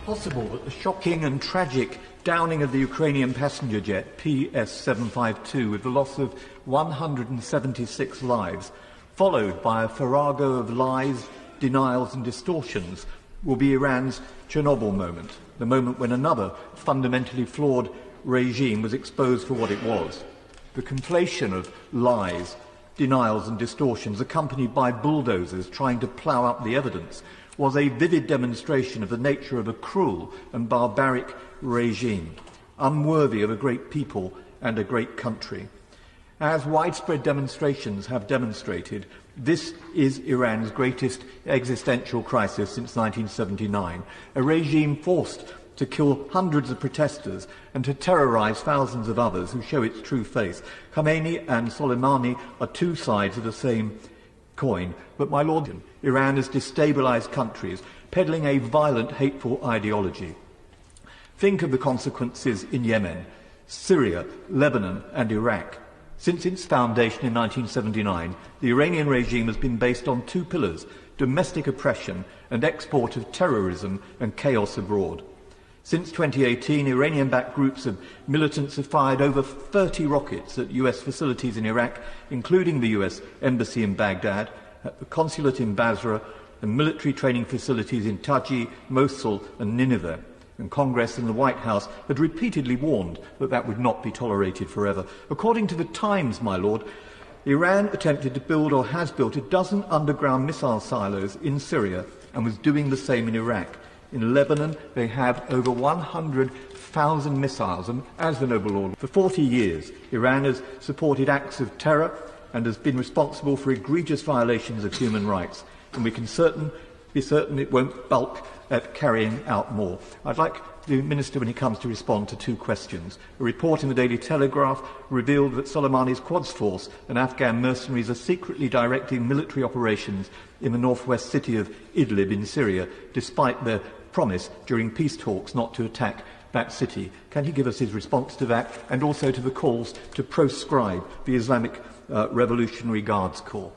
possible that the shocking and tragic downing of the Ukrainian passenger jet PS-752 with the loss of 176 lives, followed by a farrago of lies, denials and distortions, will be Iran's Chernobyl moment, the moment when another fundamentally flawed regime was exposed for what it was. The conflation of lies, denials and distortions, accompanied by bulldozers trying to plough up the evidence, was a vivid demonstration of the nature of a cruel and barbaric regime, unworthy of a great people and a great country. As widespread demonstrations have demonstrated, this is Iran's greatest existential crisis since 1979, a regime forced to kill hundreds of protesters and to terrorise thousands of others who show its true face. Khamenei and Slimani are two sides of the same coin, but, my lord, Iran has destabilised countries, peddling a violent, hateful ideology. Think of the consequences in Yemen, Syria, Lebanon and Iraq. Since its foundation in 1979, the Iranian regime has been based on two pillars: domestic oppression and export of terrorism and chaos abroad. Since 2018, Iranian-backed groups of militants have fired over 30 rockets at US facilities in Iraq, including the US Embassy in Baghdad, at the consulate in Basra, and military training facilities in Taji, Mosul and Nineveh. And Congress and the White House had repeatedly warned that that would not be tolerated forever. According to the Times, my lord, Iran attempted to build or has built a dozen underground missile silos in Syria and was doing the same in Iraq. In Lebanon, they have over 100,000 missiles, and as the noble lord, for 40 years, Iran has supported acts of terror and has been responsible for egregious violations of human rights, and we can be certain it won't balk at carrying out more. I'd like the Minister, when he comes, to respond to two questions. A report in the Daily Telegraph revealed that Soleimani's Quds Force and Afghan mercenaries are secretly directing military operations in the northwest city of Idlib in Syria, despite their promise during peace talks not to attack that city. Can he give us his response to that, and also to the calls to proscribe the Islamic Revolutionary Guards Corps?